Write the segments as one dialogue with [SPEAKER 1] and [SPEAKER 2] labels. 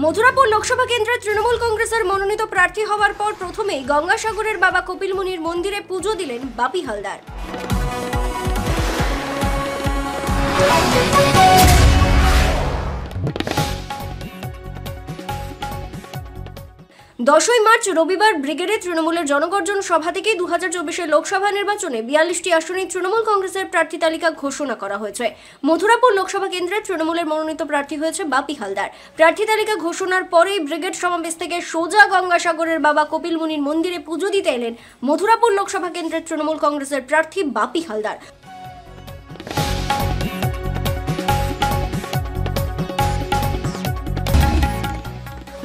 [SPEAKER 1] মথুরাপুর লোকসভা কেন্দ্রের তৃণমূল কংগ্রেসের মনোনীত প্রার্থী হওয়ার পর প্রথমেই গঙ্গাসাগরের বাবা কপিল মুনির মন্দিরে পুজো দিলেন বাপি হালদার। দশই মার্চ রবিবার ব্রিগেডে তৃণমূলের জনগর্জন সভা থেকে 2024 লোকসভা নির্বাচনে 42টি আসনে তৃণমূল কংগ্রেসের প্রার্থী তালিকা ঘোষণা করা হয়েছে। মথুরাপুর লোকসভা কেন্দ্রে তৃণমূলের মনোনীত প্রার্থী হয়েছে বাপি হালদার। প্রার্থী তালিকা ঘোষণার পরেই ব্রিগেড সমাবেশ থেকে সোজা গঙ্গাসাগরের বাবা কপিল মুনির মন্দিরে পুজো দিতে এলেন মথুরাপুর লোকসভা কেন্দ্রের তৃণমূল কংগ্রেসের প্রার্থী বাপি হালদার।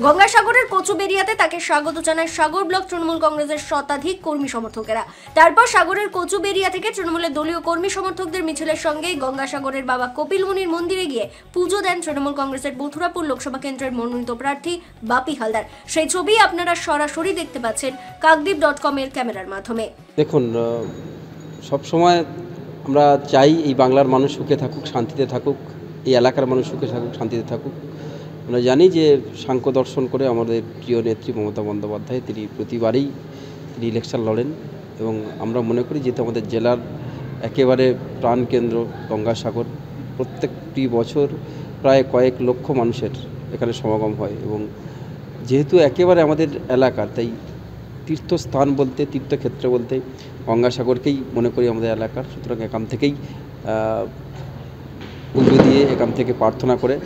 [SPEAKER 1] গঙ্গাসাগরের কচুবেরিয়াতে তাকে স্বাগত জানায় সাগর ব্লক তৃণমূল কংগ্রেসের শতাধিক কর্মী সমর্থকেরা। তারপর সাগরের কচুবেরিয়া থেকে তৃণমূলের দলীয় কর্মী সমর্থকদের মিছিলের সঙ্গেই গঙ্গাসাগরের বাবা কপিল মুনির মন্দিরে গিয়ে পুজো দেন তৃণমূল কংগ্রেসের মথুরাপুর লোকসভা কেন্দ্রের মনোনীত প্রার্থী বাপি হালদার। সেই ছবি আপনারা সরাসরি দেখতে পাচ্ছেন কাকদ্বীপ.com এর ক্যামেরার মাধ্যমে।
[SPEAKER 2] দেখুন, সবসময় আমরা চাই এই বাংলার মানুষ সুখে থাকুক, শান্তিতে থাকুক, এই এলাকার মানুষ সুখে থাকুক, শান্তিতে থাকুক। আমরা জানি যে সাংখ্য দর্শন করে আমাদের প্রিয় নেত্রী মমতা বন্দ্যোপাধ্যায় তিনি প্রতিবারেই ইলেকশন লড়েন এবং আমরা মনে করি যেহেতু আমাদের জেলার একেবারে প্রাণকেন্দ্র গঙ্গাসাগর, প্রত্যেকটি বছর প্রায় কয়েক লক্ষ মানুষের এখানে সমাগম হয় এবং যেহেতু একেবারে আমাদের এলাকার, তাই তীর্থস্থান বলতে, তীর্থক্ষেত্র বলতে গঙ্গাসাগরকেই মনে করি আমাদের এলাকার। সুতরাং এখান থেকেই পুজো দিয়ে, এখান থেকে প্রার্থনা করে,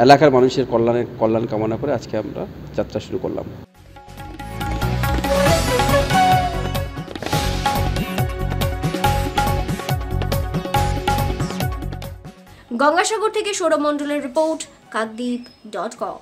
[SPEAKER 2] এলাকার মানুষের কল্যাণ কামনা করে আজকে আমরা যাত্রা শুরু করলাম।
[SPEAKER 1] গঙ্গাসাগর থেকে সৌরভ মণ্ডলের রিপোর্ট, কাকদ্বীপ.com।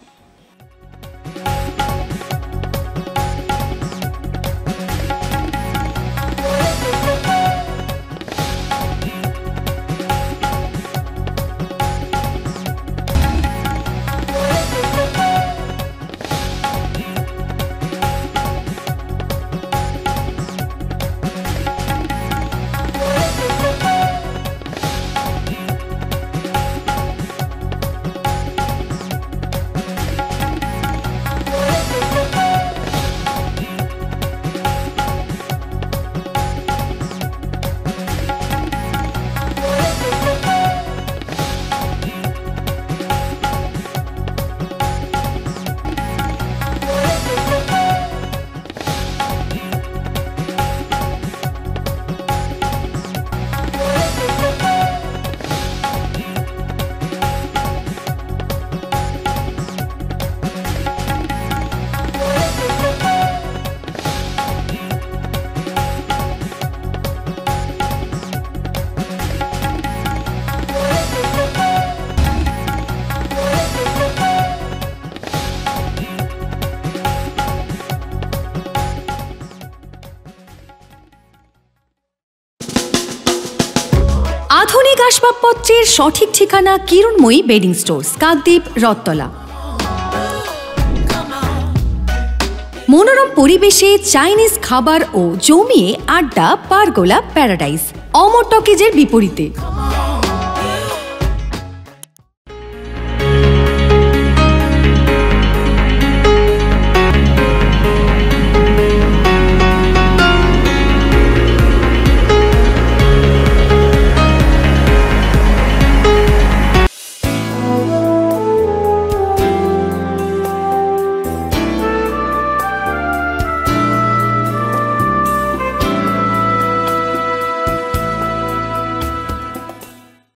[SPEAKER 3] আধুনিক আসবাবপত্রের সঠিক ঠিকানা কিরণময়ী বেডিং স্টোর্স, কাকদ্বীপ, রথতলা। মনোরম পরিবেশে চাইনিজ খাবার ও জমিয়ে আড্ডা পারগোলা প্যারাডাইস, অমর টকিজের বিপরীতে।